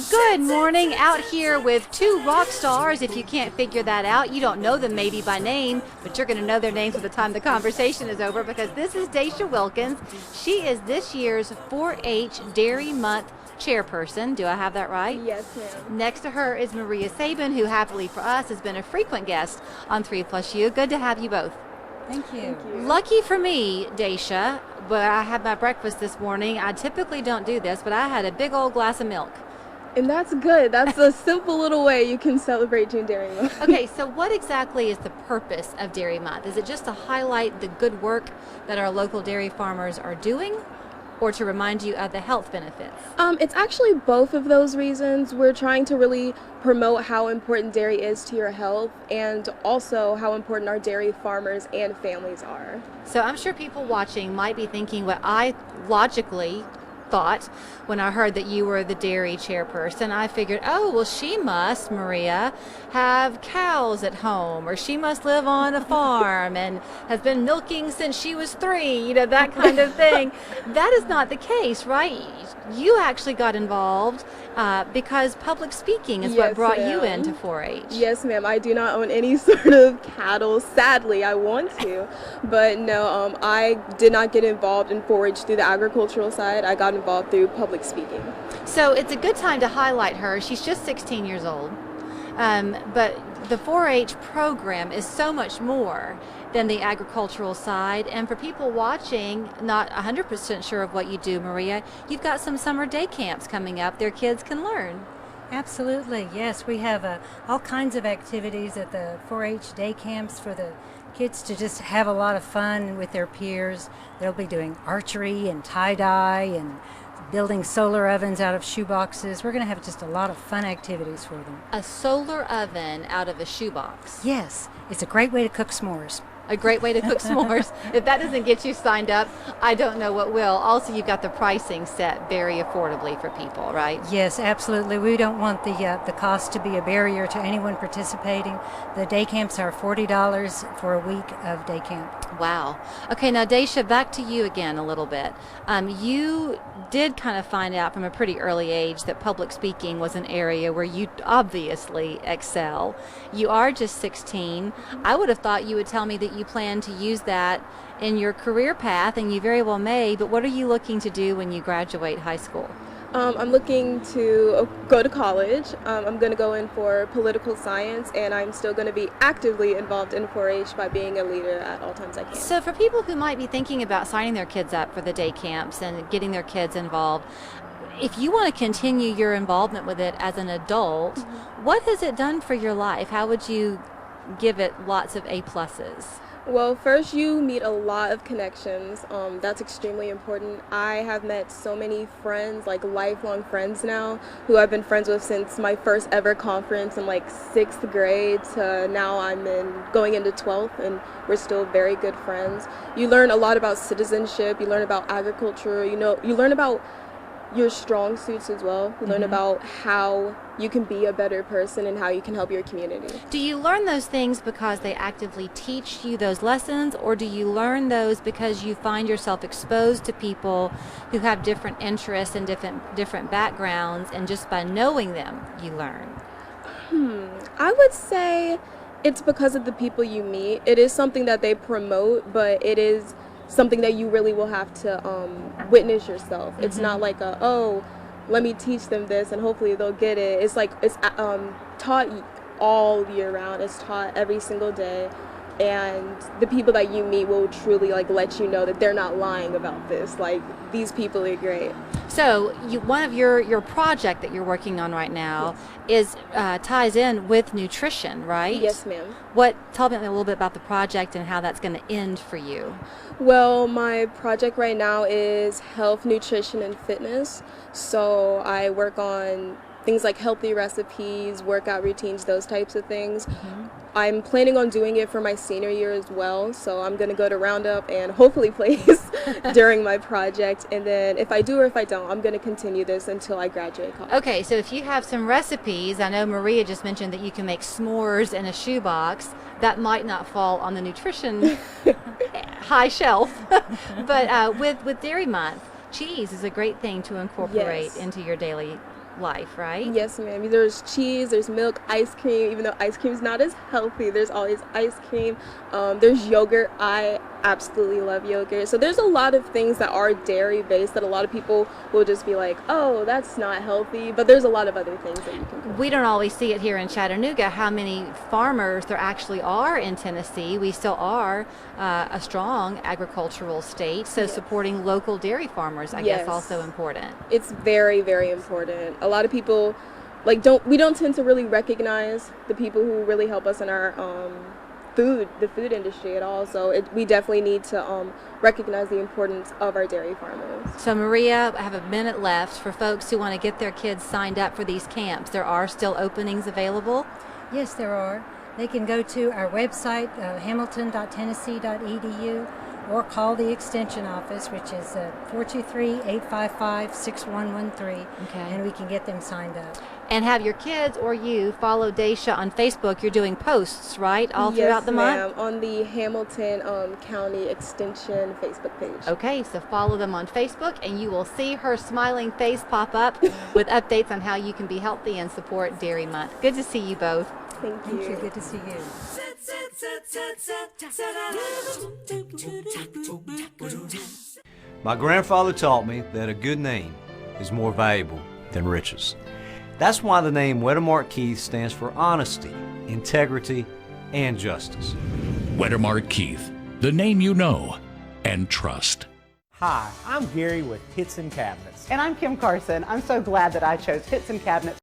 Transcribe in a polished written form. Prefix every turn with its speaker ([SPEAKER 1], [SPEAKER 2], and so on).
[SPEAKER 1] Good morning, out here with two rock stars. If you can't figure that out, you don't know them maybe by name, but you're going to know their names by the time the conversation is over, because this is Daisha Wilkins. She is this year's 4-H Dairy Month chairperson. Do I have that right?
[SPEAKER 2] Yes, ma'am.
[SPEAKER 1] Next to her is Maria Sabin, who happily for us has been a frequent guest on 3+U. Good to have you both.
[SPEAKER 3] Thank you.
[SPEAKER 1] Lucky for me, Daisha, but I had my breakfast this morning. I typically don't do this, but I had a big old glass of milk.
[SPEAKER 2] And that's good. That's a simple little way you can celebrate June Dairy Month.
[SPEAKER 1] Okay, so what exactly is the purpose of Dairy Month? Is it just to highlight the good work that our local dairy farmers are doing, or to remind you of the health benefits?
[SPEAKER 2] It's actually both of those reasons. We're trying to really promote how important dairy is to your health, and also how important our dairy farmers and families are.
[SPEAKER 1] So I'm sure people watching might be thinking what I logically thought when I heard that you were the dairy chairperson. I figured, oh, well, she must, Maria, have cows at home, or she must live on a farm and has been milking since she was 3, that kind of thing. That is not the case, right? You actually got involved because public speaking is what brought you into 4-H.
[SPEAKER 2] Yes, ma'am. I do not own any sort of cattle. Sadly, I want to. But no, I did not get involved in 4-H through the agricultural side. I got involved through public speaking.
[SPEAKER 1] So it's a good time to highlight her. She's just 16 years old. But the 4-H program is so much more than the agricultural side. And for people watching, not 100% sure of what you do, Maria, you've got some summer day camps coming up. Their kids can learn.
[SPEAKER 3] Absolutely, yes. We have all kinds of activities at the 4-H day camps for the kids to just have a lot of fun with their peers. They'll be doing archery and tie-dye and building solar ovens out of shoeboxes. We're going to have just a lot of fun activities for them.
[SPEAKER 1] A solar oven out of a shoebox.
[SPEAKER 3] Yes, it's a great way to cook s'mores.
[SPEAKER 1] A great way to cook s'mores. If that doesn't get you signed up, I don't know what will. Also, you've got the pricing set very affordably for people, right?
[SPEAKER 3] Yes, absolutely. We don't want the cost to be a barrier to anyone participating. The day camps are $40 for a week of day camp.
[SPEAKER 1] Wow. Okay, now Daisha, back to you again a little bit. You did kind of find out from a pretty early age that public speaking was an area where you obviously excel. You are just 16. I would have thought you would tell me that you plan to use that in your career path, and you very well may, but what are you looking to do when you graduate high school?
[SPEAKER 2] I'm looking to go to college. I'm going to go in for political science, and I'm still going to be actively involved in 4-H by being a leader at all times I can.
[SPEAKER 1] So for people who might be thinking about signing their kids up for the day camps and getting their kids involved, if you want to continue your involvement with it as an adult, what has it done for your life? How would you give it lots of A+?
[SPEAKER 2] Well, first you meet a lot of connections. That's extremely important. I have met so many friends, like lifelong friends now, who I've been friends with since my first ever conference in like 6th grade to now I'm going into 12th, and we're still very good friends. You learn a lot about citizenship, you learn about agriculture, you learn about your strong suits as well. You learn about how you can be a better person and how you can help your community.
[SPEAKER 1] Do you learn those things because they actively teach you those lessons, or do you learn those because you find yourself exposed to people who have different interests and different backgrounds, and just by knowing them you learn?
[SPEAKER 2] I would say it's because of the people you meet. It is something that they promote, but it is something that you really will have to witness yourself. It's not like let me teach them this and hopefully they'll get it. It's like it's taught all year round. It's taught every single day, and the people that you meet will truly let you know that they're not lying about this. Like, these people are great.
[SPEAKER 1] So one of your project that you're working on right now is ties in with nutrition, right?
[SPEAKER 2] Yes, ma'am.
[SPEAKER 1] Tell me a little bit about the project and how that's going to end for you.
[SPEAKER 2] Well, my project right now is health, nutrition, and fitness. So I work on things like healthy recipes, workout routines, those types of things. I'm planning on doing it for my senior year as well, so I'm going to go to Roundup and hopefully place during my project. And then if I do or if I don't, I'm going to continue this until I graduate college.
[SPEAKER 1] Okay, so if you have some recipes, I know Maria just mentioned that you can make s'mores in a shoebox. That might not fall on the nutrition high shelf. But with Dairy Month, cheese is a great thing to incorporate
[SPEAKER 2] Yes.
[SPEAKER 1] into your daily life, right?
[SPEAKER 2] Yes, ma'am. There's cheese, there's milk, ice cream. Even though ice cream is not as healthy, there's always ice cream. There's yogurt. I absolutely love yogurt. So there's a lot of things that are dairy based that a lot of people will just be like, oh, that's not healthy. But there's a lot of other things that you can cook.
[SPEAKER 1] We don't always see it here in Chattanooga how many farmers there actually are in Tennessee. We still are a strong agricultural state, so supporting local dairy farmers, I guess,
[SPEAKER 2] Yes.
[SPEAKER 1] also important.
[SPEAKER 2] It's very, very important. A lot of people we don't tend to really recognize the people who really help us in our the food industry at all. So we definitely need to recognize the importance of our dairy farmers.
[SPEAKER 1] So Maria, I have a minute left for folks who want to get their kids signed up for these camps. There are still openings available.
[SPEAKER 3] Yes, there are. They can go to our website, hamilton.tennessee.edu, or call the extension office, which is 423-855-6113,
[SPEAKER 1] Okay.
[SPEAKER 3] and we can get them signed up.
[SPEAKER 1] And have your kids or you follow Daisha on Facebook. You're doing posts, right, all throughout the month?
[SPEAKER 2] Yes, ma'am, on the Hamilton County Extension Facebook page.
[SPEAKER 1] Okay, so follow them on Facebook and you will see her smiling face pop up with updates on how you can be healthy and support Dairy Month. Good to see you both.
[SPEAKER 2] Thank
[SPEAKER 3] Thank
[SPEAKER 2] you.
[SPEAKER 3] you. Good to see you.
[SPEAKER 4] My grandfather taught me that a good name is more valuable than riches. That's why the name Wedemark Keith stands for honesty, integrity, and justice.
[SPEAKER 5] Wedemark Keith, the name you know and trust.
[SPEAKER 6] Hi, I'm Gary with Hitson Cabinets.
[SPEAKER 7] And I'm Kim Carson. I'm so glad that I chose Hitson Cabinets